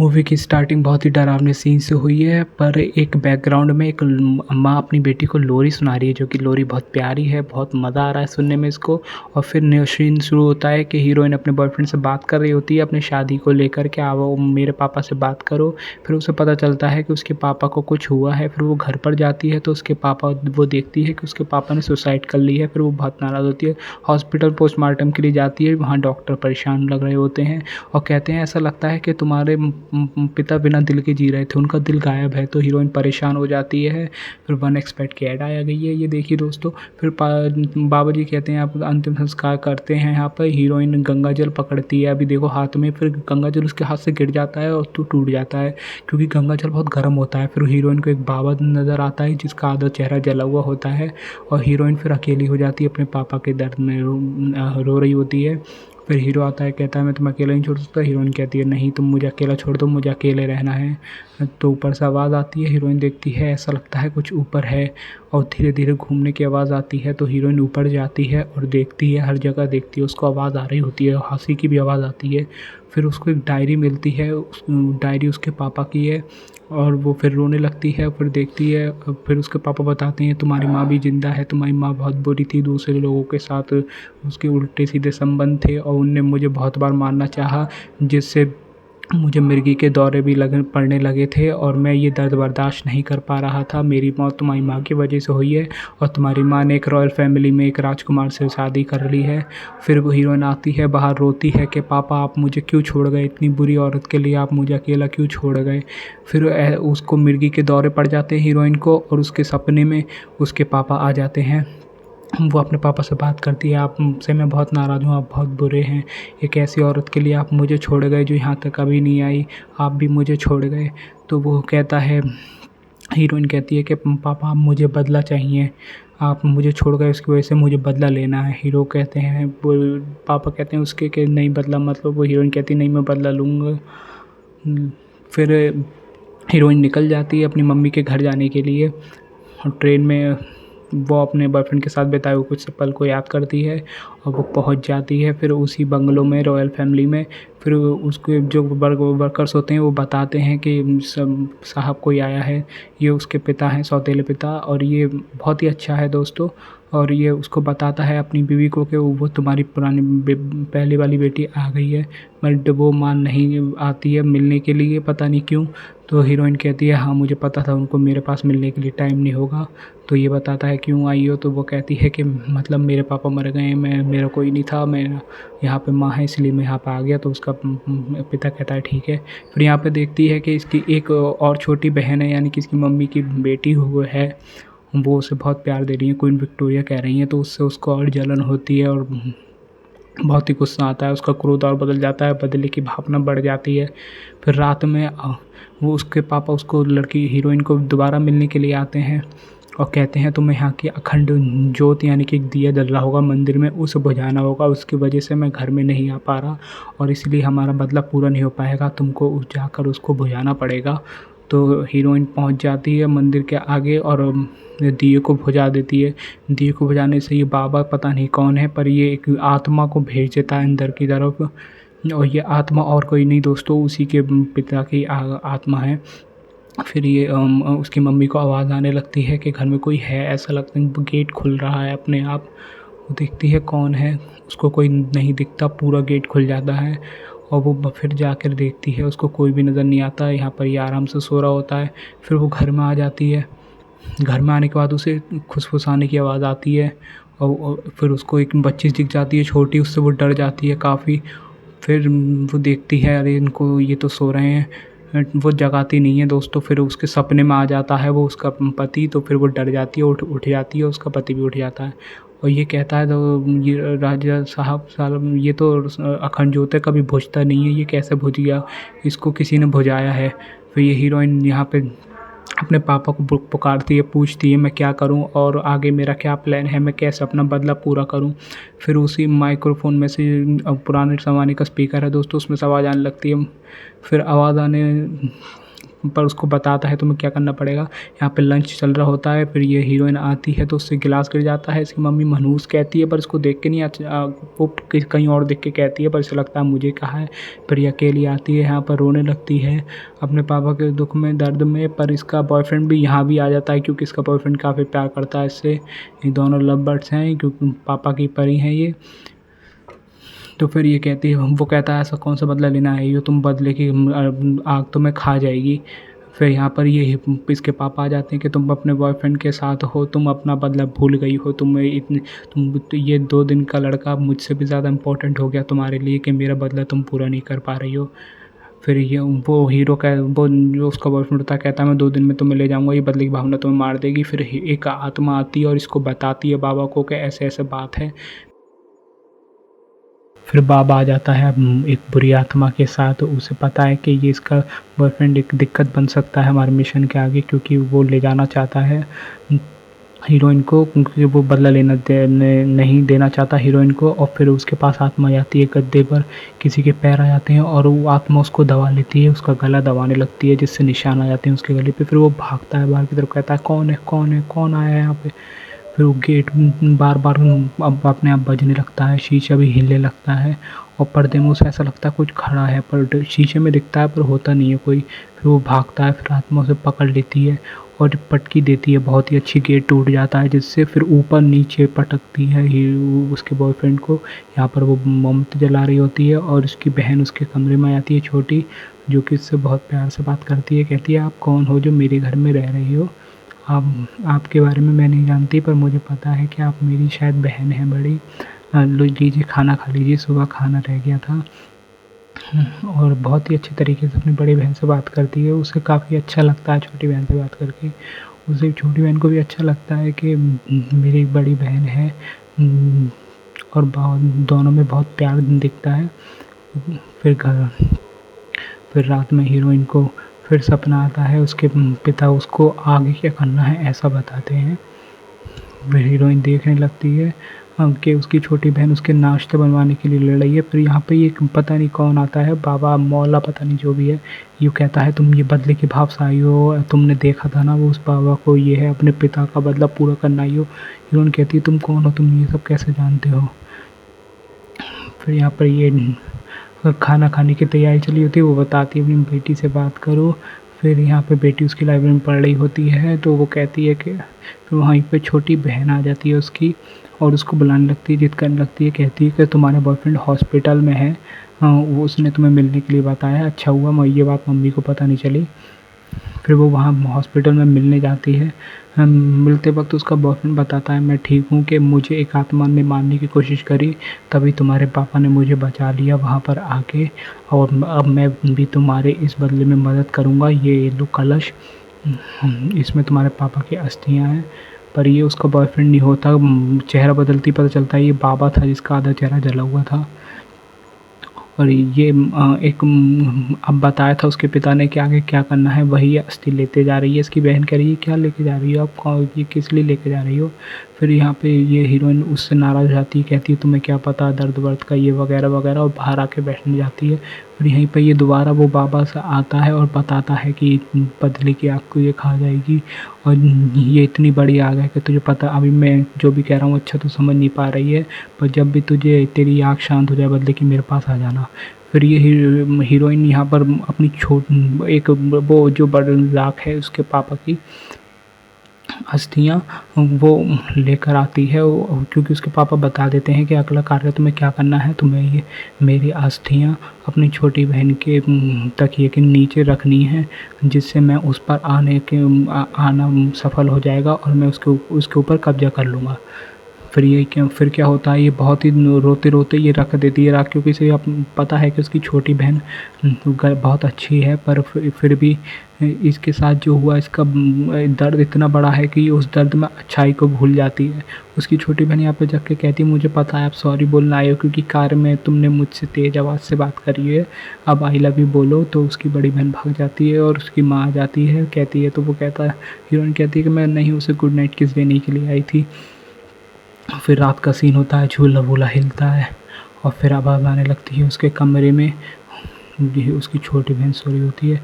Movie की starting बहुत ही डरावने सीन से हुई है, पर एक बैकग्राउंड में एक माँ अपनी बेटी को लोरी सुना रही है, जो कि लोरी बहुत प्यारी है, बहुत मज़ा आ रहा है सुनने में इसको। और फिर न्यू सीन शुरू होता है कि हीरोइन अपने बॉयफ्रेंड से बात कर रही होती है अपनी शादी को लेकर के, आओ मेरे पापा से बात करो। फिर उसे पता चलता है कि उसके पापा को कुछ हुआ है। फिर वो घर पर जाती है तो उसके पापा, वो देखती है कि उसके पापा ने सुसाइड कर ली है। फिर वो बहुत नाराज़ होती है, हॉस्पिटल पोस्टमार्टम के लिए जाती है। वहाँ डॉक्टर परेशान लग रहे होते हैं और कहते हैं ऐसा लगता है कि तुम्हारे पिता बिना दिल के जी रहे थे, उनका दिल गायब है। तो हीरोइन परेशान हो जाती है। फिर वन एक्सपेक्ट की ऐड आ गई है, ये देखिए दोस्तों। फिर बाबा जी कहते हैं आप अंतिम संस्कार करते हैं। यहाँ पर हीरोइन गंगा जल पकड़ती है, अभी देखो हाथ में। फिर गंगा जल उसके हाथ से गिर जाता है और तो टूट जाता है, क्योंकि गंगा जल बहुत गर्म होता है। फिर हीरोइन को एक बाबा नज़र आता है जिसका आधा चेहरा जला हुआ होता है, और हीरोइन फिर अकेली हो जाती है, अपने पापा के दर्द में रो रही होती है। फिर हीरो आता है, कहता है मैं तुम्हें अकेला नहीं छोड़ सकता। हीरोइन कहती है नहीं, तुम मुझे अकेला छोड़ दो, मुझे अकेले रहना है। तो ऊपर से आवाज़ आती है, हीरोइन देखती है, ऐसा लगता है कुछ ऊपर है, और धीरे धीरे घूमने की आवाज़ आती है। तो हीरोइन ऊपर जाती है और देखती है, हर जगह देखती है, उसको आवाज़ आ रही होती है, हंसी की भी आवाज़ आती है। फिर उसको एक डायरी मिलती है, डायरी उसके पापा की है, और वो फिर रोने लगती है। फिर देखती है, फिर उसके पापा बताते हैं तुम्हारी माँ भी ज़िंदा है, तुम्हारी माँ बहुत बुरी थी, दूसरे लोगों के साथ उसके उल्टे सीधे संबंध थे, और उनने मुझे बहुत बार मारना चाहा, जिससे मुझे मिर्गी के दौरे भी पड़ने लगे थे, और मैं ये दर्द बर्दाश्त नहीं कर पा रहा था। मेरी मौत तुम्हारी माँ की वजह से हुई है, और तुम्हारी माँ ने एक रॉयल फैमिली में एक राजकुमार से शादी कर ली है। फिर वो हीरोइन आती है, बाहर रोती है कि पापा आप मुझे क्यों छोड़ गए, इतनी बुरी औरत के लिए आप मुझे अकेला क्यों छोड़ गए। फिर उसको मिर्गी के दौरे पड़ जाते हैं हीरोइन को, और उसके सपने में उसके पापा आ जाते हैं। वो अपने पापा से बात करती है, आपसे मैं बहुत नाराज़ हूँ, आप बहुत बुरे हैं, एक ऐसी औरत के लिए आप मुझे छोड़ गए जो यहाँ तक कभी नहीं आई, आप भी मुझे छोड़ गए। तो वो कहता है, हीरोइन कहती है कि पापा आप मुझे बदला चाहिए, आप मुझे छोड़ गए, उसकी वजह से मुझे बदला लेना है। हीरो कहते हैं, वो पापा कहते हैं उसके कि नहीं बदला मतलब, वो हीरोइन कहती है नहीं मैं बदला लूँगा। फिर हीरोइन निकल जाती है अपनी मम्मी के घर जाने के लिए, और ट्रेन में वो अपने बॉयफ्रेंड के साथ बिताए हुए कुछ पल को याद करती है, और वो पहुंच जाती है फिर उसी बंगलो में, रॉयल फैमिली में। फिर उसके जो वर्कर्स होते हैं वो बताते हैं कि सब साहब कोई आया है, ये उसके पिता हैं, सौतेले पिता, और ये बहुत ही अच्छा है दोस्तों। और ये उसको बताता है अपनी बीवी को कि वो तुम्हारी पुरानी पहले वाली बेटी आ गई है, बट वो मान नहीं आती है मिलने के लिए, पता नहीं क्यों। तो हीरोइन कहती है हाँ मुझे पता था उनको मेरे पास मिलने के लिए टाइम नहीं होगा। तो ये बताता है क्यों आई हो, तो वो कहती है कि मतलब मेरे पापा मर गए हैं, मेरा कोई नहीं था, मैं यहाँ पे माँ है इसलिए मैं यहाँ पे आ गया। तो उसका पिता कहता है ठीक है। फिर यहाँ पे देखती है कि इसकी एक और छोटी बहन है, यानी कि इसकी मम्मी की बेटी हुई है, वो उसे बहुत प्यार दे रही है, क्वीन विक्टोरिया कह रही हैं। तो उससे उसको और जलन होती है, और बहुत ही गुस्सा आता है, उसका क्रोध और बदल जाता है, बदले की भावना बढ़ जाती है। फिर रात में वो उसके पापा उसको लड़की हीरोइन को दोबारा मिलने के लिए आते हैं, और कहते हैं तुम्हें यहाँ की अखंड ज्योत यानी कि एक दिया जल रहा होगा मंदिर में, उसे बुझाना होगा, उसकी वजह से मैं घर में नहीं आ पा रहा, और इसलिए हमारा बदला पूरा नहीं हो पाएगा, तुमको जाकर उसको बुझाना पड़ेगा। तो हीरोइन पहुँच जाती है मंदिर के आगे, और दिए को बुझा देती है। दिए को बुझाने से ये बाबा पता नहीं कौन है, पर ये एक आत्मा को भेज देता है अंदर की तरफ, और ये आत्मा और कोई नहीं दोस्तों, उसी के पिता की आत्मा है। फिर ये उसकी मम्मी को आवाज़ आने लगती है कि घर में कोई है, ऐसा लगता है गेट खुल रहा है अपने आप। वो देखती है कौन है, उसको कोई नहीं दिखता, पूरा गेट खुल जाता है, और वो फिर जाकर देखती है, उसको कोई भी नज़र नहीं आता। यहाँ पर ये आराम से सो रहा होता है। फिर वो घर में आ जाती है, घर में आने के बाद उसे फुसफुसाने की आवाज़ आती है, और फिर उसको एक बच्ची दिख जाती है छोटी, उससे वो डर जाती है काफ़ी। फिर वो देखती है अरे इनको, ये तो सो रहे हैं, वो जगाती नहीं है दोस्तों। फिर उसके सपने में आ जाता है वो उसका पति, तो फिर वो डर जाती है, उठ जाती है, उसका पति भी उठ जाता है, और ये कहता है तो ये राजा साहब ये तो अखंड ज्योत है, कभी बुझता नहीं है, ये कैसे बुझ गया, इसको किसी ने बुझाया है। फिर ये हीरोइन यहाँ पे अपने पापा को पुकारती है, पूछती है मैं क्या करूं, और आगे मेरा क्या प्लान है, मैं कैसे अपना बदला पूरा करूं। फिर उसी माइक्रोफोन में से पुराने ज़माने का स्पीकर है दोस्तों, उसमें से आवाज़ आने लगती है। फिर आवाज़ आने पर उसको बताता है तुम्हें क्या करना पड़ेगा। यहाँ पे लंच चल रहा होता है, फिर ये हीरोइन आती है तो उससे गिलास गिर जाता है। इसकी मम्मी मनहूस कहती है पर उसको देख के नहीं वो कहीं और देख के कहती है, पर इसे लगता है मुझे कहा है। फिर ये अकेली आती है, यहाँ पर रोने लगती है अपने पापा के दुख में, दर्द में। पर इसका बॉयफ्रेंड भी यहाँ भी आ जाता है क्योंकि इसका बॉयफ्रेंड काफ़ी प्यार करता है इससे। ये दोनों लव बर्ड्स हैं क्योंकि पापा की परी हैं ये। तो फिर ये कहती है, वो कहता है ऐसा कौन सा बदला लेना है, ये तुम बदले की आग तुम्हें खा जाएगी। फिर यहाँ पर ये इसके पापा आ जाते हैं कि तुम अपने बॉयफ्रेंड के साथ हो, तुम अपना बदला भूल गई हो, तुम ये 2 दिन का लड़का मुझसे भी ज़्यादा इम्पोर्टेंट हो गया तुम्हारे लिए कि मेरा बदला तुम पूरा नहीं कर पा रही हो। फिर ये वो हीरो का वो जो उसका बॉयफ्रेंड होता है कहता है मैं 2 दिन में तुम्हें ले जाऊंगा, ये बदले की भावना तुम्हें मार देगी। फिर एक आत्मा आती है और इसको बताती है बाबा को कि ऐसे ऐसे बात है। फिर बाबा आ जाता है एक बुरी आत्मा के साथ। उसे पता है कि ये इसका बॉयफ्रेंड एक दिक्कत बन सकता है हमारे मिशन के आगे, क्योंकि वो ले जाना चाहता है हीरोइन को, क्योंकि वो बदला नहीं देना चाहता हीरोइन को। और फिर उसके पास आत्मा आती है गद्दे पर, किसी के पैर आ जाते हैं और वो आत्मा उसको दबा लेती है, उसका गला दबाने लगती है जिससे निशान आ जाते हैं उसके गले पे। फिर वो भागता है बाहर की तरफ, कहता है कौन है कौन है कौन आया है यहाँ पे। फिर वो गेट बार बार अब अपने आप बजने लगता है, शीशा भी हिलने लगता है और पर्दे में उसे ऐसा लगता है कुछ खड़ा है, पर शीशे में दिखता है पर होता नहीं है कोई। फिर वो भागता है, फिर आत्मा उसे पकड़ लेती है और पटकी देती है, बहुत ही अच्छी। गेट टूट जाता है जिससे फिर ऊपर नीचे पटकती है उसके बॉयफ्रेंड को। यहाँ पर वो मोमबत्ती जला रही होती है और उसकी बहन उसके कमरे में आती है छोटी, जो कि उससे बहुत प्यार से बात करती है। कहती है आप कौन हो जो मेरे घर में रह रही हो, आपके बारे में मैं नहीं जानती पर मुझे पता है कि आप मेरी शायद बहन हैं बड़ी। लो लीजिए खाना खा लीजिए, सुबह खाना रह गया था। और बहुत ही अच्छे तरीके से अपनी बड़ी बहन से बात करती है, उसे काफ़ी अच्छा लगता है छोटी बहन से बात करके। उसे छोटी बहन को भी अच्छा लगता है कि मेरी बड़ी बहन है, और दोनों में बहुत प्यार दिखता है। फिर रात में हीरोइन को फिर सपना आता है, उसके पिता उसको आगे क्या करना है ऐसा बताते हैं। फिर हीरोइन देखने लगती है कि उसकी छोटी बहन उसके नाश्ते बनवाने के लिए लड़ रही है। फिर यहाँ पे ये पता नहीं कौन आता है, बाबा मौला पता नहीं जो भी है, ये कहता है तुम ये बदले के भाव से आई हो, तुमने देखा था ना वो उस बाबा को, ये है अपने पिता का बदला पूरा करना आई हो। हीरोइन कहती है तुम कौन हो, तुम ये सब कैसे जानते हो। फिर यहाँ पर ये खाना खाने की तैयारी चली होती है, वो बताती है अपनी बेटी से बात करो। फिर यहाँ पे बेटी उसकी लाइब्रेरी में पढ़ रही होती है तो वो कहती है कि, फिर वहीं पे छोटी बहन आ जाती है उसकी और उसको बुलाने लगती है, जिद करने लगती है, कहती है कि तुम्हारे बॉयफ्रेंड हॉस्पिटल में है, वो उसने तुम्हें मिलने के लिए बताया, अच्छा हुआ मैं ये बात मम्मी को पता नहीं चली। फिर वो वहाँ हॉस्पिटल में मिलने जाती है। मिलते वक्त उसका बॉयफ्रेंड बताता है मैं ठीक हूँ, कि मुझे एक आत्मा ने मारने की कोशिश करी, तभी तुम्हारे पापा ने मुझे बचा लिया वहाँ पर आके, और अब मैं भी तुम्हारे इस बदले में मदद करूँगा। ये लो कलश, इसमें तुम्हारे पापा की अस्थियाँ हैं। पर ये उसका बॉयफ्रेंड नहीं होता, चेहरा बदलती पता चलता है ये बाबा था जिसका आधा चेहरा जला हुआ था। और ये अब बताया था उसके पिता ने कि आगे क्या करना है, वही अस्थि लेते जा रही है। इसकी बहन कह रही है क्या लेके जा रही हो आप, ये किस लिए लेके जा रही हो। फिर यहाँ पे ये हीरोइन उससे नाराज़ हो जाती है, कहती है तुम्हें क्या पता दर्द वर्द का, ये वगैरह वगैरह, और बाहर आके बैठने जाती है। फिर यहीं पे ये दोबारा वो बाबा से आता है और बताता है कि बदले की आग को ये खा जाएगी, और ये इतनी बड़ी आग है कि तुझे पता, अभी मैं जो भी कह रहा हूँ अच्छा तो समझ नहीं पा रही है, पर जब भी तुझे तेरी आग शांत हो जाए बदले की मेरे पास आ जाना। फिर ये हीरोइन यहाँ पर अपनी एक वो जो बड़ लाख है उसके पापा की अस्थियाँ वो लेकर आती है, क्योंकि उसके पापा बता देते हैं कि अगला कार्य तुम्हें क्या करना है, तुम्हें ये मेरी अस्थियाँ अपनी छोटी बहन के तकिए के नीचे रखनी है, जिससे मैं उस पर आना सफल हो जाएगा और मैं उसके ऊपर कब्जा कर लूँगा। फिर क्या होता है, ये बहुत ही रोते रोते ये रख देती है राख, क्योंकि इसे अब पता है कि उसकी छोटी बहन बहुत अच्छी है, पर फिर भी इसके साथ जो हुआ इसका दर्द इतना बड़ा है कि उस दर्द में अच्छाई को भूल जाती है। उसकी छोटी बहन यहाँ पे जाके कहती है मुझे पता है आप सॉरी बोलना आए हो, क्योंकि कार में तुमने मुझसे तेज़ आवाज़ से बात करी है, अब आई लव यू बोलो। तो उसकी बड़ी बहन भाग जाती है और उसकी माँ आ जाती है, कहती है, तो वो कहता है, हीरोइन कहती है कि मैं नहीं उसे गुड नाइट किस देने के लिए आई थी। फिर रात का सीन होता है, झूला वूला हिलता है और फिर आवाज़ आने लगती है उसके कमरे में, उसकी छोटी बहन सो रही होती है,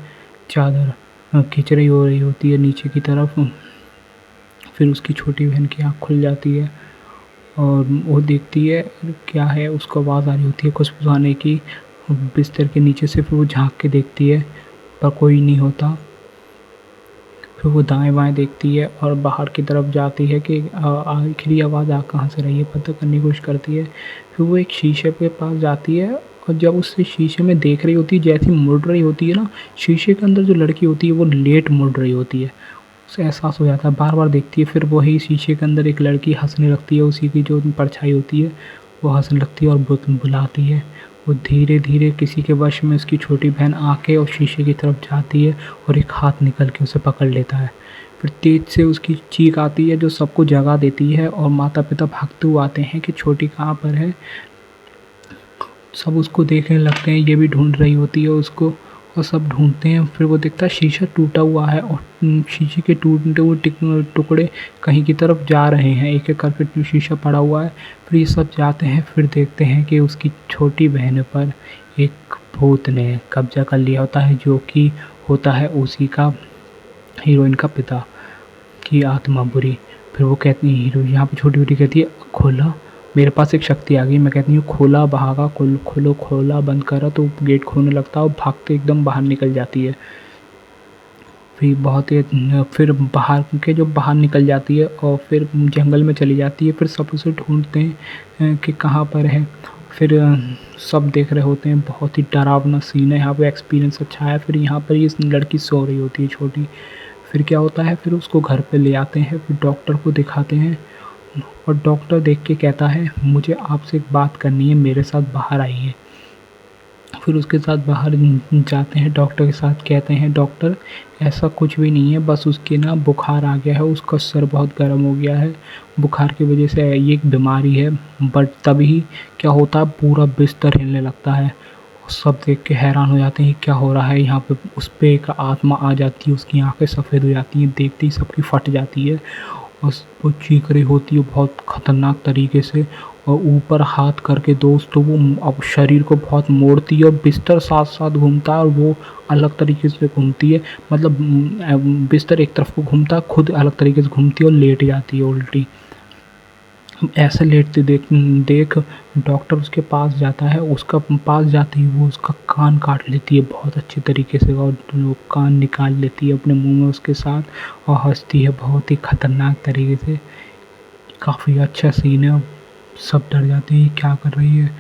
चादर खींच रही हो रही होती है नीचे की तरफ। फिर उसकी छोटी बहन की आँख खुल जाती है और वो देखती है क्या है, उसको आवाज़ आ रही होती है खुशबू आने की बिस्तर के नीचे से। फिर वो झाँक के देखती है पर कोई नहीं होता। फिर वो दाएं-बाएं देखती है और बाहर की तरफ जाती है कि आखिरी आवाज़ आ कहाँ से रही है, पता करने की कोशिश करती है। फिर वो एक शीशे के पास जाती है और जब उस शीशे में देख रही होती है, जैसे ही मुड़ रही होती है ना, शीशे के अंदर जो लड़की होती है वो लेट मुड़ रही होती है। उसे एहसास हो जाता है, बार-बार देखती है। फिर वही शीशे के अंदर एक लड़की हँसने लगती है, उसी की जो परछाई होती है वो हँसने लगती है और बुलाती है। वो धीरे-धीरे किसी के वश में उसकी छोटी बहन आके और शीशे की तरफ जाती है और एक हाथ निकल के उसे पकड़ लेता है। फिर तेज़ से उसकी चीख आती है जो सबको जगा देती है और माता-पिता भागते हुए आते हैं कि छोटी कहाँ पर है। सब उसको देखने लगते हैं, ये भी ढूँढ रही होती है उसको और सब ढूँढते हैं। फिर वो देखता है शीशा टूटा हुआ है और शीशे के टूटे हुए टुकड़े कहीं की तरफ जा रहे हैं, एक-एक करके शीशा पड़ा हुआ है। फिर ये सब जाते हैं, फिर देखते हैं कि उसकी छोटी बहन पर एक भूत ने कब्ज़ा कर लिया होता है, जो कि होता है उसी का, हीरोइन का पिता की आत्मा बुरी। फिर वो कहती है, हीरो यहाँ पे छोटी बेटी कहती है, खोला, मेरे पास एक शक्ति आ गई। मैं कहती हूँ खोला, भागा, खोलो, खोला, बंद करा, तो गेट खोलने लगता है और भागते एकदम बाहर निकल जाती है। फिर बाहर के जो बाहर निकल जाती है और फिर जंगल में चली जाती है। फिर सब उसे ढूंढते हैं कि कहाँ पर है। फिर सब देख रहे होते हैं, बहुत ही डरावना सीन है यहाँ पे, एक्सपीरियंस अच्छा है। फिर यहाँ पर ये लड़की सो रही होती है छोटी। फिर क्या होता है, फिर उसको घर पे ले आते हैं, फिर डॉक्टर को दिखाते हैं और डॉक्टर देख के कहता है, मुझे आपसे एक बात करनी है, मेरे साथ बाहर आइए। फिर उसके साथ बाहर जाते हैं, डॉक्टर के साथ कहते हैं, डॉक्टर ऐसा कुछ भी नहीं है, बस उसके ना बुखार आ गया है, उसका सर बहुत गर्म हो गया है, बुखार की वजह से ये एक बीमारी है। बट तभी क्या होता है, पूरा बिस्तर हिलने लगता है। सब देख के हैरान हो जाते हैं क्या हो रहा है यहाँ पे। उस पे एक आत्मा आ जाती है, उसकी आंखें सफ़ेद हो जाती हैं, देखते ही सबकी फट जाती है और वो चीख रही होती है बहुत ख़तरनाक तरीके से और ऊपर हाथ करके दोस्तों वो अब शरीर को बहुत मोड़ती है और बिस्तर साथ साथ घूमता है और वो अलग तरीके से घूमती है। मतलब बिस्तर एक तरफ को घूमता है, खुद अलग तरीके से घूमती है और लेट जाती है उल्टी। ऐसे लेटते देख देख डॉक्टर उसके पास जाता है, उसका पास जाते ही वो उसका कान काट लेती है बहुत अच्छे तरीके से और वो कान निकाल लेती है अपने मुंह में उसके साथ और हंसती है बहुत ही खतरनाक तरीके से। काफ़ी अच्छा सीन है। सब डर जाते हैं, क्या कर रही है।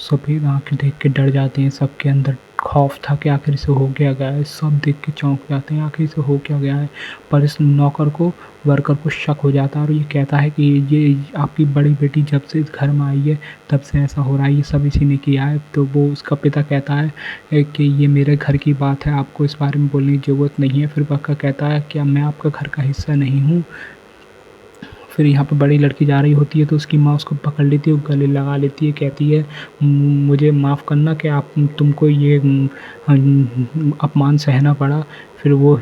सफ़ेद आँखें देख के डर जाते हैं, सबके अंदर खौफ था कि आखिर इसे हो क्या गया है। सब देख के चौंक जाते हैं, आखिर इसे हो क्या गया है। पर इस नौकर को, वर्कर को शक हो जाता है और ये कहता है कि ये आपकी बड़ी बेटी जब से इस घर में आई है तब से ऐसा हो रहा है, ये सब इसी ने किया है। तो वो उसका पिता कहता है कि ये मेरे घर की बात है, आपको इस बारे में बोलने की ज़रूरत नहीं है। फिर वर्कर कहता है क्या मैं आपका घर का हिस्सा नहीं हूँ। फिर यहाँ पे बड़ी लड़की जा रही होती है तो उसकी माँ उसको पकड़ लेती है, गले लगा लेती है, कहती है मुझे माफ़ करना कि आप तुमको ये अपमान सहना पड़ा। फिर वो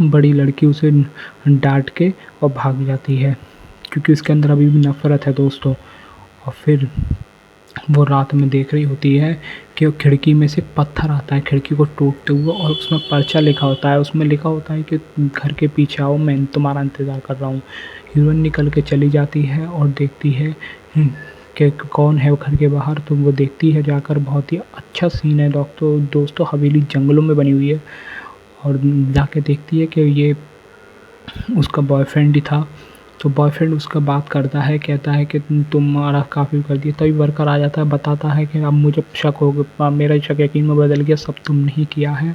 बड़ी लड़की उसे डांट के और भाग जाती है क्योंकि उसके अंदर अभी भी नफ़रत है दोस्तों। और फिर वो रात में देख रही होती है कि वो खिड़की में से पत्थर आता है खिड़की को टूटते हुए और उसमें पर्चा लिखा होता है। उसमें लिखा होता है कि घर के पीछे आओ, मैं तुम्हारा इंतज़ार कर रहा हूँ। हीरोइन निकल के चली जाती है और देखती है कि कौन है वो घर के बाहर। तो वो देखती है जाकर, बहुत ही अच्छा सीन है दोस्तों। हवेली जंगलों में बनी हुई है और जाके देखती है कि ये उसका बॉयफ्रेंड ही था। तो बॉयफ्रेंड उसका बात करता है, कहता है कि तुम्हारा काफ़ी कर दिया। तभी वर्कर आ जाता है, बताता है कि अब मुझे शक हो गया, मेरा शक यकीन में बदल गया, सब तुमने ही किया है।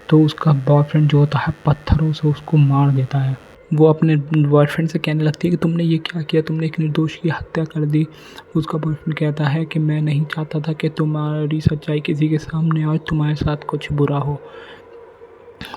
तो उसका बॉयफ्रेंड जो होता है पत्थरों से उसको मार देता है। वो अपने बॉयफ्रेंड से कहने लगती है कि तुमने ये क्या किया, तुमने एक निर्दोष की हत्या कर दी। उसका बॉयफ्रेंड कहता है कि मैं नहीं चाहता था कि तुम्हारी सच्चाई किसी के सामने और तुम्हारे साथ कुछ बुरा हो,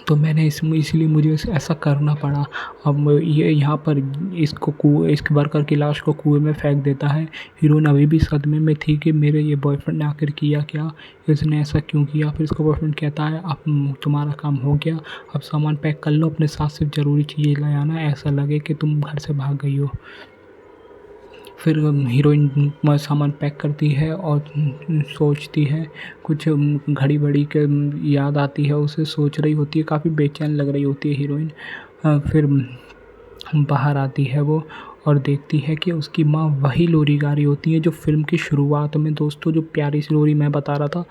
तो मैंने इसलिए मुझे ऐसा करना पड़ा। अब ये यहाँ पर इस वर्कर की लाश को कुएं में फेंक देता है। हीरोइन अभी भी सदमे में थी कि मेरे ये बॉयफ्रेंड ने आखिर किया क्या, इसने ऐसा क्यों किया। फिर इसका बॉयफ्रेंड कहता है अब तुम्हारा काम हो गया, अब सामान पैक कर लो, अपने साथ सिर्फ ज़रूरी चीज़ें ले आना, ऐसा लगे कि तुम घर से भाग गई हो। फिर हीरोइन सामान पैक करती है और सोचती है कुछ, घड़ी बड़ी के याद आती है उसे, सोच रही होती है, काफ़ी बेचैन लग रही होती है हीरोइन। फिर बाहर आती है वो और देखती है कि उसकी माँ वही लोरी गा रही होती है जो फ़िल्म की शुरुआत में, दोस्तों, जो प्यारी सी लोरी मैं बता रहा था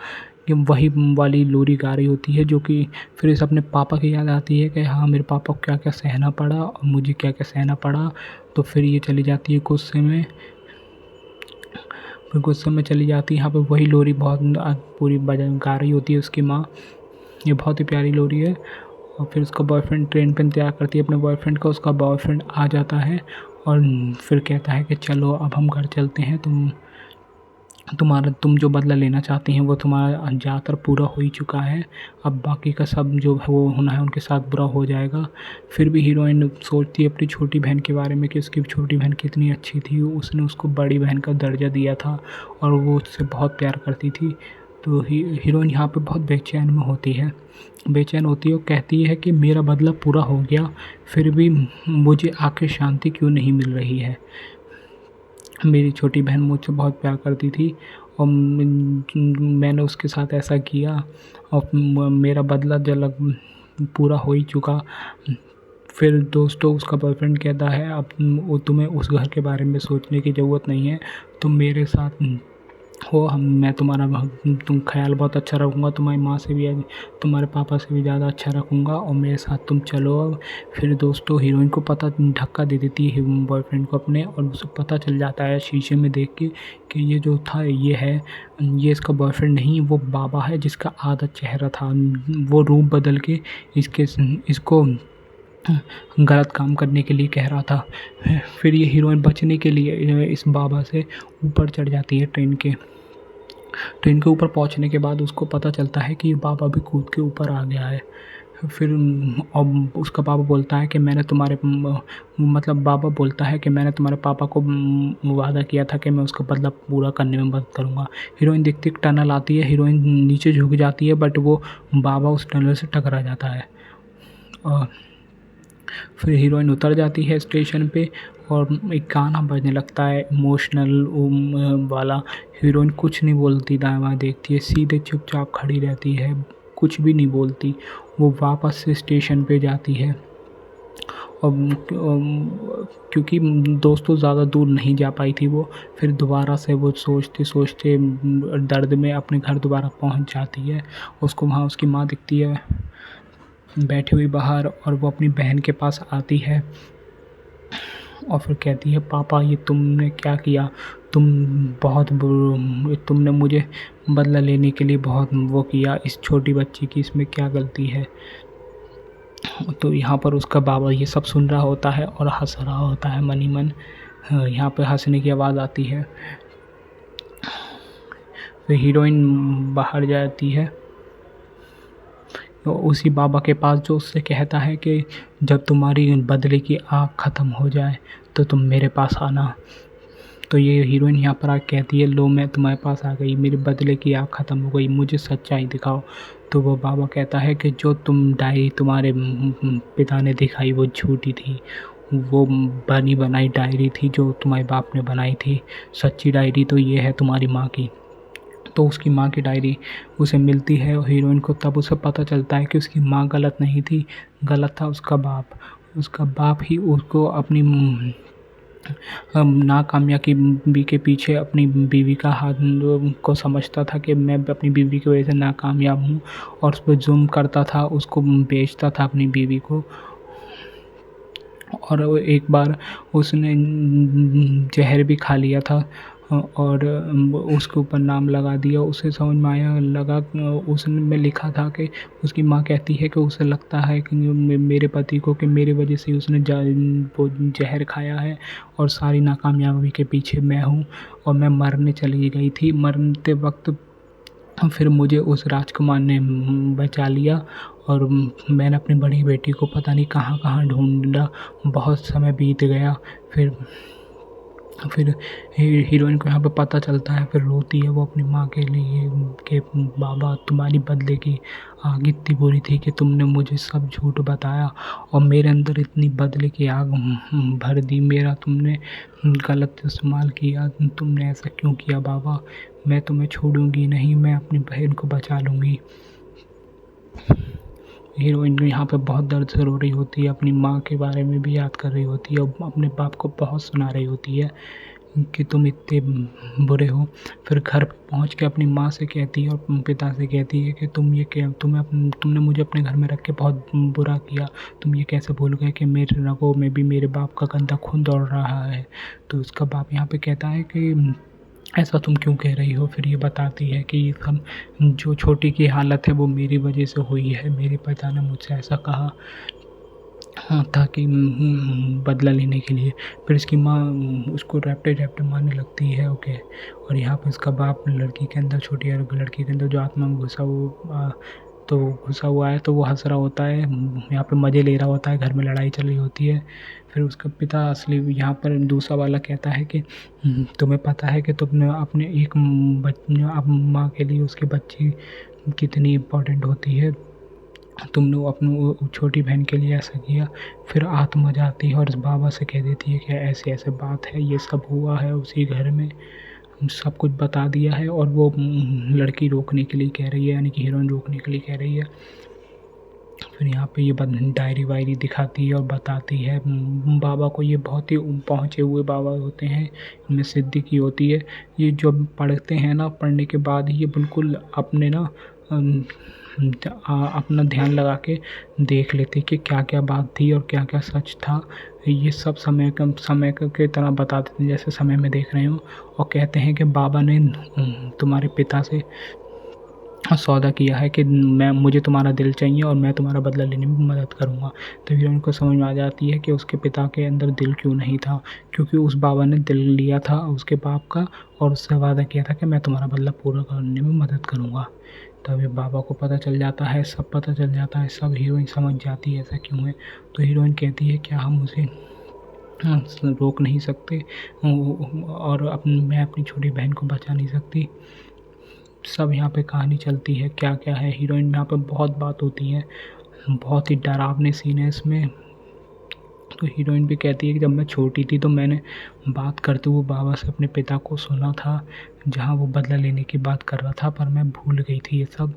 कि वही वाली लोरी गा रही होती है, जो कि फिर इसे अपने पापा की याद आती है कि हाँ, मेरे पापा को क्या-क्या सहना पड़ा और मुझे क्या-क्या सहना पड़ा। तो फिर ये चली जाती है गुस्से में, फिर गुस्से में चली जाती है। यहाँ पे वही लोरी बहुत पूरी बजा गा रही होती है उसकी माँ। ये बहुत ही प्यारी लोरी है। और फिर उसका बॉयफ्रेंड ट्रेन पे इंतज़ार करती है अपने बॉयफ्रेंड का। उसका बॉयफ्रेंड आ जाता है और फिर कहता है कि चलो अब हम घर चलते हैं, तुम जो बदला लेना चाहती हैं वो तुम्हारा ज़्यादातर पूरा हो ही चुका है, अब बाकी का सब जो है वो होना है उनके साथ बुरा हो जाएगा। फिर भी हीरोइन सोचती है अपनी छोटी बहन के बारे में कि उसकी छोटी बहन कितनी अच्छी थी, उसने उसको बड़ी बहन का दर्जा दिया था और वो उससे बहुत प्यार करती थी। तो हीरोइन यहाँ पे बहुत बेचैन होती है और कहती है कि मेरा बदला पूरा हो गया, फिर भी मुझे आखिर शांति क्यों नहीं मिल रही है। मेरी छोटी बहन मुझसे बहुत प्यार करती थी और मैंने उसके साथ ऐसा किया और मेरा बदला जब पूरा हो ही चुका। फिर दोस्तों उसका बॉयफ्रेंड कहता है अब तुम्हें उस घर के बारे में सोचने की ज़रूरत नहीं है, तुम मेरे साथ हो, मैं तुम्हारा तुम ख्याल बहुत अच्छा रखूँगा, तुम्हारी माँ से भी, तुम्हारे पापा से भी ज़्यादा अच्छा रखूँगा और मेरे साथ तुम चलो अब। फिर दोस्तों हीरोइन को पता, धक्का दे देती है बॉयफ्रेंड को अपने, और उसे पता चल जाता है शीशे में देख के कि ये जो था ये इसका बॉयफ्रेंड नहीं, वो बाबा है जिसका आधा चेहरा था, वो रूप बदल के इसको गलत काम करने के लिए कह रहा था। फिर ये हीरोइन बचने के लिए इस बाबा से ऊपर चढ़ जाती है ट्रेन के ऊपर पहुंचने के बाद उसको पता चलता है कि ये बाबा भी कूद के ऊपर आ गया है। फिर अब उसका बाबा बोलता है कि बाबा बोलता है कि मैंने तुम्हारे पापा को वादा किया था कि मैं उसका बदला पूरा करने में मदद करूँगा। हीरोइन देखती है टनल आती है, हीरोइन नीचे झुक जाती है बट वो बाबा उस टनल से टकरा जाता है। और फिर हीरोइन उतर जाती है स्टेशन पे और एक गाना बजने लगता है इमोशनल वाला। हीरोइन कुछ नहीं बोलती, दाएं बाएं देखती है, सीधे चुपचाप खड़ी रहती है, कुछ भी नहीं बोलती। वो वापस से स्टेशन पे जाती है और क्योंकि दोस्तों ज़्यादा दूर नहीं जा पाई थी वो, फिर दोबारा से वो सोचते सोचते दर्द में अपने घर दोबारा पहुंच जाती है। उसको वहाँ उसकी माँ दिखती है बैठी हुई बाहर और वो अपनी बहन के पास आती है और फिर कहती है पापा ये तुमने क्या किया, तुमने मुझे बदला लेने के लिए बहुत वो किया, इस छोटी बच्ची की इसमें क्या गलती है। तो यहाँ पर उसका बाबा ये सब सुन रहा होता है और हंस रहा होता है मन ही मन। यहाँ पे हंसने की आवाज़ आती है। फिर हीरोइन बाहर जाती है तो उसी बाबा के पास, जो उससे कहता है कि जब तुम्हारी बदले की आग ख़त्म हो जाए तो तुम मेरे पास आना। तो ये हीरोइन यहाँ पर आके कहती है लो मैं तुम्हारे पास आ गई, मेरे बदले की आग ख़त्म हो गई, मुझे सच्चाई दिखाओ। तो वो बाबा कहता है कि जो डायरी तुम्हारे पिता ने दिखाई वो झूठी थी, वो बनी बनाई डायरी थी जो तुम्हारे बाप ने बनाई थी, सच्ची डायरी तो ये है तुम्हारी माँ की। तो उसकी माँ की डायरी उसे मिलती है और हीरोइन को तब उसे पता चलता है कि उसकी माँ गलत नहीं थी, गलत था उसका बाप ही उसको अपनी नाकामयाबी के पीछे अपनी बीवी का हाथ को समझता था कि मैं अपनी बीवी की वजह से नाकामयाब हूँ और उस पर जुल्म करता था, उसको बेचता था अपनी बीवी को। और एक बार उसने जहर भी खा लिया था और उसके ऊपर नाम लगा दिया। उसे समझ में आया लगा, उसमें लिखा था कि उसकी माँ कहती है कि उसे लगता है कि मेरे पति को कि मेरी वजह से उसने वो जहर खाया है और सारी नाकामयाबी के पीछे मैं हूँ और मैं मरने चली गई थी। मरते वक्त फिर मुझे उस राजकुमार ने बचा लिया और मैंने अपनी बड़ी बेटी को पता नहीं कहाँ कहाँ ढूंढा, बहुत समय बीत गया। फिर हीरोइन को यहाँ पे पता चलता है, फिर रोती है वो अपनी माँ के लिए कि बाबा तुम्हारी बदले की आग इतनी बुरी थी कि तुमने मुझे सब झूठ बताया और मेरे अंदर इतनी बदले की आग भर दी, मेरा तुमने गलत इस्तेमाल किया, तुमने ऐसा क्यों किया बाबा, मैं तुम्हें छोड़ूंगी नहीं, मैं अपनी बहन को बचा लूँगी। हीरोइन यहाँ पे बहुत दर्द से रो रही होती है, अपनी माँ के बारे में भी याद कर रही होती है और अपने बाप को बहुत सुना रही होती है कि तुम इतने बुरे हो। फिर घर पे पहुँच के अपनी माँ से कहती है और पिता से कहती है कि तुमने मुझे अपने घर में रख के बहुत बुरा किया, तुम ये कैसे भूल गए कि मेरे रगों में भी मेरे बाप का गंदा खून दौड़ रहा है। तो उसका बाप यहाँ पे कहता है कि ऐसा तुम क्यों कह रही हो। फिर ये बताती है कि ये सब जो छोटी की हालत है वो मेरी वजह से हुई है, मेरे पिता ने मुझसे ऐसा कहा हाँ, ताकि बदला लेने के लिए। फिर इसकी माँ उसको रैपटे मारने लगती है। ओके, और यहाँ पर इसका बाप लड़की के अंदर, छोटी लड़की के अंदर जो आत्मा में घुसा हुआ है तो वो हंस रहा होता है, यहाँ पे मज़े ले रहा होता है, घर में लड़ाई चल रही होती है। फिर उसका पिता असली यहाँ पर दूसरा वाला कहता है कि तुम्हें पता है कि तुमने अपने एक माँ के लिए उसकी बच्ची कितनी इम्पोर्टेंट होती है, तुमने वो अपनी वो छोटी बहन के लिए ऐसा किया। फिर आत्मा जाती है और इस बाबा से कह देती है कि ऐसे ऐसे बात है, ये सब हुआ है उसी घर में, सब कुछ बता दिया है। और वो लड़की रोकने के लिए कह रही है, यानी कि हीरोइन रोकने के लिए कह रही है। फिर यहाँ पे ये डायरी वायरी दिखाती है और बताती है बाबा को। ये बहुत ही पहुँचे हुए बाबा होते हैं, इनमें सिद्धि की होती है। ये जब पढ़ते हैं ना, पढ़ने के बाद ये बिल्कुल अपने ना अपना ध्यान लगा के देख लेते कि क्या क्या बात थी और क्या क्या सच था। ये सब समय के तरह बता देते हैं जैसे समय में देख रहे हो, और कहते हैं कि बाबा ने तुम्हारे पिता से सौदा किया है कि मुझे तुम्हारा दिल चाहिए और मैं तुम्हारा बदला लेने में मदद करूँगा। तो हीरोइन को समझ में आ जाती है कि उसके पिता के अंदर दिल क्यों नहीं था, क्योंकि उस बाबा ने दिल लिया था उसके बाप का और उससे वादा किया था कि मैं तुम्हारा बदला पूरा करने में मदद करूँगा। तब ये बाबा को पता चल जाता है, सब पता चल जाता है, सब हीरोइन समझ जाती है ऐसा क्यों है। तो हीरोइन कहती है क्या हम उसे रोक नहीं सकते और मैं अपनी छोटी बहन को बचा नहीं सकती। सब यहाँ पे कहानी चलती है, क्या क्या है। हीरोइन यहाँ पे बहुत बात होती है, बहुत ही डरावने सीन है इसमें। तो हीरोइन भी कहती है कि जब मैं छोटी थी तो मैंने बात करते हुए बाबा से अपने पिता को सुना था, जहाँ वो बदला लेने की बात कर रहा था, पर मैं भूल गई थी ये सब।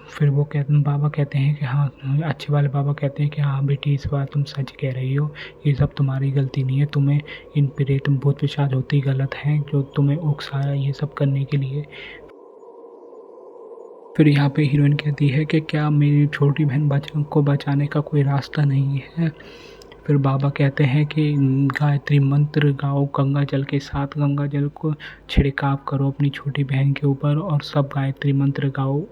फिर बाबा कहते हैं कि हाँ, अच्छे वाले बाबा कहते हैं कि हाँ बेटी, इस बार तुम सच कह रही हो, ये सब तुम्हारी गलती नहीं है, तुम्हें इन प्रेत भूत पिशाच होती गलत हैं जो तुम्हें उकसाया ये सब करने के लिए। फिर यहाँ पे हीरोइन कहती है कि क्या मेरी छोटी बहन को बचाने का कोई रास्ता नहीं है। फिर बाबा कहते हैं कि गायत्री मंत्र गाओ, गंगा जल के साथ गंगा जल को छिड़काव करो अपनी छोटी बहन के ऊपर और सब गायत्री मंत्र गाओ।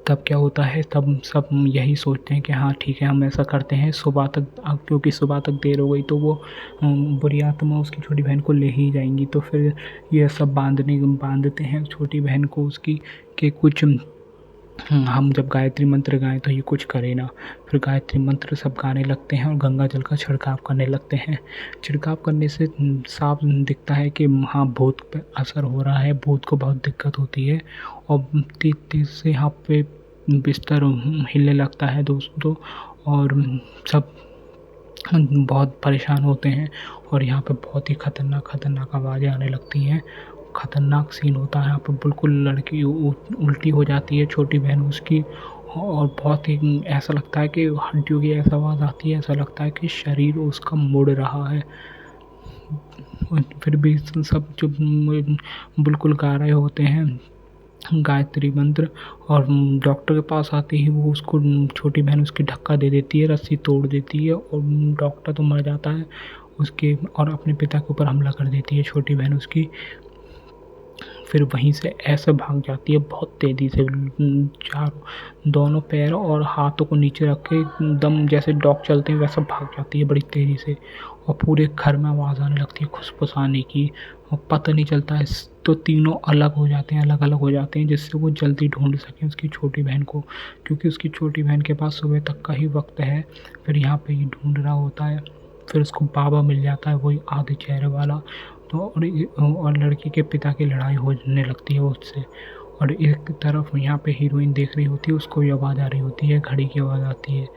तब क्या होता है, तब सब यही सोचते हैं कि हाँ ठीक है हम ऐसा करते हैं। सुबह तक, क्योंकि सुबह तक देर हो गई तो वो बुरी आत्मा उसकी छोटी बहन को ले ही जाएंगी। तो फिर ये सब बांधते हैं छोटी बहन को उसकी, कि कुछ हम जब गायत्री मंत्र गाएं तो ये कुछ करे ना। फिर गायत्री मंत्र सब गाने लगते हैं और गंगा जल का छिड़काव करने लगते हैं। छिड़काव करने से साफ दिखता है कि हाँ भूत पे असर हो रहा है, भूत को बहुत दिक्कत होती है और तेज तेज से यहाँ पे बिस्तर हिलने लगता है दोस्तों, और सब बहुत परेशान होते हैं। और यहाँ पे बहुत ही खतरनाक आवाज़ें आने लगती हैं, खतरनाक सीन होता है यहाँ पर। बिल्कुल लड़की उल्टी हो जाती है छोटी बहन उसकी, और बहुत ही ऐसा लगता है कि हड्डियों की ऐसा आवाज़ आती है, ऐसा लगता है कि शरीर उसका मुड़ रहा है। फिर भी सब जो बिल्कुल गा रहे होते हैं गायत्री मंत्र, और डॉक्टर के पास आते ही वो उसको, छोटी बहन उसकी धक्का दे देती है, रस्सी तोड़ देती है और डॉक्टर तो मर जाता है उसके, और अपने पिता के ऊपर हमला कर देती है छोटी बहन उसकी। फिर वहीं से ऐसे भाग जाती है बहुत तेज़ी से, दोनों पैर और हाथों को नीचे रख के दम जैसे डॉग चलते हैं वैसा भाग जाती है बड़ी तेज़ी से, और पूरे घर में आवाज़ आने लगती है खुसफुसाने की, और पता नहीं चलता है। तो तीनों अलग अलग हो जाते हैं जिससे वो जल्दी ढूंढ सकें उसकी छोटी बहन को, क्योंकि उसकी छोटी बहन के पास सुबह तक का ही वक्त है। फिर यहाँ पे ये ढूंढ रहा होता है। फिर उसको बाबा मिल जाता है, वही आधे चेहरे वाला। तो और लड़की के पिता की लड़ाई होने लगती है उससे। और एक तरफ यहाँ पे हीरोइन देख रही होती है, उसको भी आवाज़ आ रही होती है, घड़ी की आवाज़ आती है।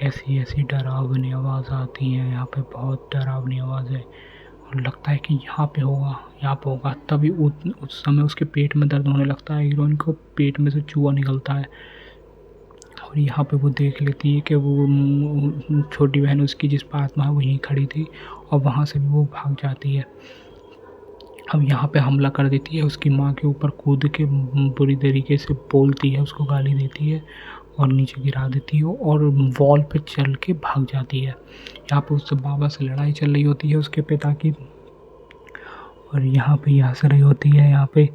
ऐसी ऐसी डरावनी आवाज़ आती है यहाँ पे, बहुत डरावनी आवाज़ है। और लगता है कि यहाँ पे होगा, यहाँ पे होगा। तभी उस समय उसके पेट में दर्द होने लगता है, हीरोइन को पेट में से चूहा निकलता है। और यहाँ पे वो देख लेती है कि वो छोटी बहन उसकी जिस पर आत्मा है वहीं खड़ी थी, और वहाँ से भी वो भाग जाती है। अब यहाँ पे हमला कर देती है, उसकी माँ के ऊपर कूद के बुरी तरीके से बोलती है, उसको गाली देती है और नीचे गिरा देती है, और वॉल पे चल के भाग जाती है। यहाँ पे उससे बाबा से लड़ाई चल रही होती है उसके पिता की, और यहाँ पे हंस रही होती है। यहाँ पे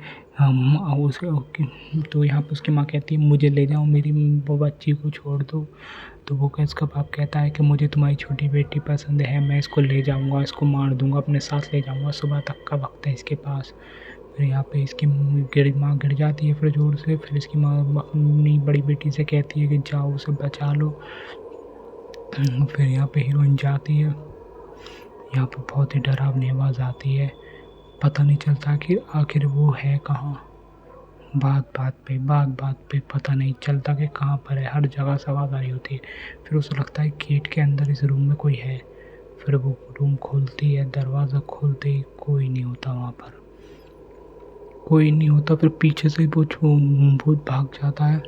तो यहाँ पे उसकी माँ कहती है मुझे ले जाओ, मेरी बच्ची को छोड़ दो। तो वो उसका बाप कहता है कि मुझे तुम्हारी छोटी बेटी पसंद है, मैं इसको ले जाऊँगा, इसको मार दूँगा, अपने साथ ले जाऊँगा, सुबह तक का वक्त है इसके पास। फिर यहाँ पे इसकी माँ गिर जाती है फिर ज़ोर से। फिर इसकी माँ अपनी बड़ी बेटी से कहती है कि जाओ उसे बचा लो। फिर यहाँ पे हीरोइन जाती है, यहाँ पे बहुत ही डरावनी आवाज़ आती है, पता नहीं चलता कि आखिर वो है कहाँ। बात बात पे पता नहीं चलता कि कहाँ पर है, हर जगह से आवाज़ आ रही होती है। फिर उसे लगता है गेट के अंदर इस रूम में कोई है। फिर वो रूम खोलती है, दरवाज़ा खोलते ही कोई नहीं होता वहाँ पर, कोई नहीं होता। फिर पीछे से वो भूत भाग जाता है।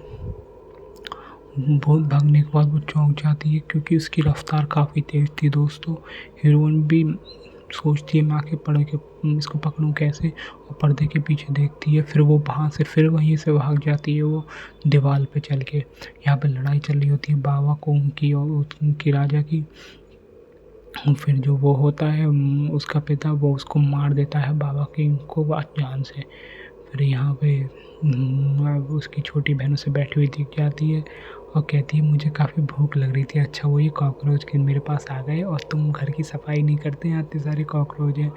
भूत भागने के बाद वो चौंक जाती है, क्योंकि उसकी रफ्तार काफ़ी तेज़ थी दोस्तों। हीरोइन भी सोचती है मैं आके इसको पकड़ूं कैसे, और पर्दे के पीछे देखती है। फिर वो वहाँ से फिर वहीं से भाग जाती है, वो दीवार पे चल के। यहाँ पे लड़ाई चल रही होती है बाबा को उनकी और उनकी राजा की। फिर जो वो होता है उसका पिता, वो उसको मार देता है बाबा की को जान से। फिर यहाँ पे उसकी छोटी बहन उसे बैठी हुई दिख जाती है और कहती है मुझे काफ़ी भूख लग रही थी, अच्छा वो ये कॉकरोच के मेरे पास आ गए और तुम घर की सफाई नहीं करते, यहाँ इतने सारे कॉकरोच हैं।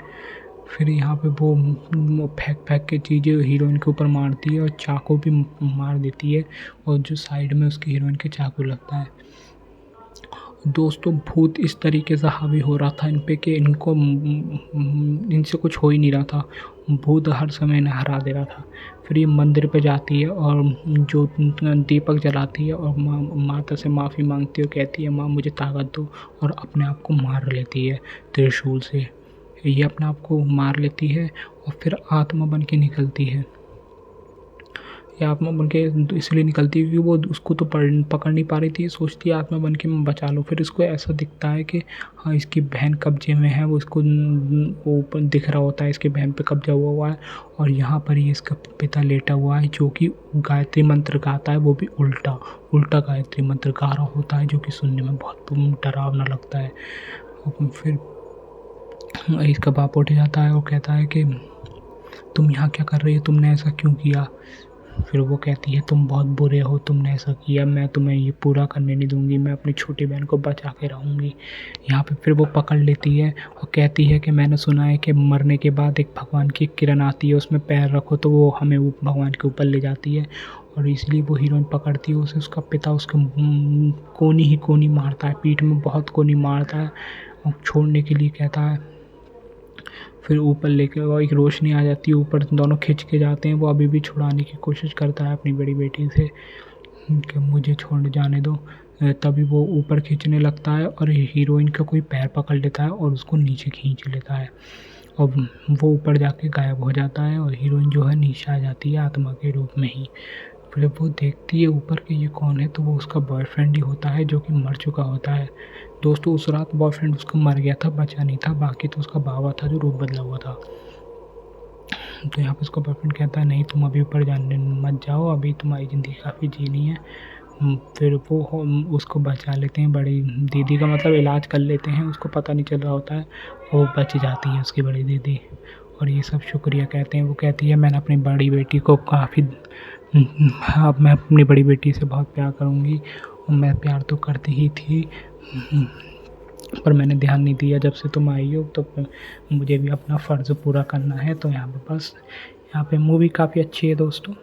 फिर यहाँ पे वो फेंक के चीज़ें हीरोइन के ऊपर मारती है और चाकू भी मार देती है, और जो साइड में उसकी हीरोइन के चाकू लगता है। दोस्तों भूत इस तरीके से हावी हो रहा था इन पे कि इनसे कुछ हो ही नहीं रहा था। भूत हर समय इन्हें हरा दे रहा था। फिर ये मंदिर पे जाती है और जो दीपक जलाती है और माता से माफ़ी मांगती है, कहती है माँ मुझे ताकत दो, और अपने आप को मार लेती है त्रिशूल से। ये अपने आप को मार लेती है और फिर आत्मा बन के निकलती है। ये आत्मा बन के इसलिए निकलती है क्योंकि वो उसको तो पकड़ नहीं पा रही थी, सोचती है आत्मा बन के मैं बचा लूँ। फिर इसको ऐसा दिखता है कि हाँ इसकी बहन कब्जे में है, वो इसको ऊपर दिख रहा होता है, इसकी बहन पे कब्जा हुआ है। और यहाँ पर ही इसका पिता लेटा हुआ है जो कि गायत्री मंत्र गाता है, वो भी उल्टा उल्टा गायत्री मंत्र गा रहा होता है, जो कि सुनने में बहुत डरावना लगता है। फिर इसका बाप उठ जाता है और कहता है कि तुम यहाँ क्या कर रही हो, तुमने ऐसा क्यों किया। फिर वो कहती है तुम बहुत बुरे हो, तुमने ऐसा किया, मैं तुम्हें ये पूरा करने नहीं दूंगी, मैं अपनी छोटी बहन को बचा के रहूँगी। यहाँ पे फिर वो पकड़ लेती है और कहती है कि मैंने सुना है कि मरने के बाद एक भगवान की किरण आती है, उसमें पैर रखो तो वो हमें भगवान के ऊपर ले जाती है। और इसलिए वो हीरोइन पकड़ती है उसे, उसका पिता उसको कोनी ही कोनी मारता है, पीठ में बहुत कोनी मारता है और छोड़ने के लिए कहता है। फिर ऊपर लेकर वो एक रोशनी आ जाती है, ऊपर दोनों खिंच के जाते हैं। वो अभी भी छुड़ाने की कोशिश करता है अपनी बड़ी बेटी से कि मुझे छोड़ जाने दो। तभी वो ऊपर खींचने लगता है और हीरोइन का कोई पैर पकड़ लेता है और उसको नीचे खींच लेता है, और वो ऊपर जाके गायब हो जाता है और हीरोइन जो है नीचे आ जाती है आत्मा के रूप में ही। फिर वो देखती है ऊपर कि ये कौन है, तो वो उसका बॉयफ्रेंड ही होता है जो कि मर चुका होता है। दोस्तों उस रात बॉयफ्रेंड उसका मर गया था, बचा नहीं था, बाकी तो उसका बाबा था जो रूप बदला हुआ था। तो यहाँ पे उसका बॉयफ्रेंड कहता है नहीं तुम अभी ऊपर जाने मत जाओ, अभी तुम्हारी ज़िंदगी काफ़ी जीनी है। फिर वो उसको बचा लेते हैं, बड़ी दीदी का मतलब इलाज कर लेते हैं, उसको पता नहीं चल रहा होता है, वो बच जाती है उसकी बड़ी दीदी। और ये सब शुक्रिया कहते हैं। वो कहती है मैंने अपनी बड़ी बेटी को काफ़ी अब मैं अपनी बड़ी बेटी से बहुत प्यार करूँगी, और मैं प्यार तो करती ही थी पर मैंने ध्यान नहीं दिया, जब से तुम आई हो तो मुझे भी अपना फ़र्ज़ पूरा करना है। तो यहाँ पे बस यहाँ पे मूवी काफ़ी अच्छी है दोस्तों।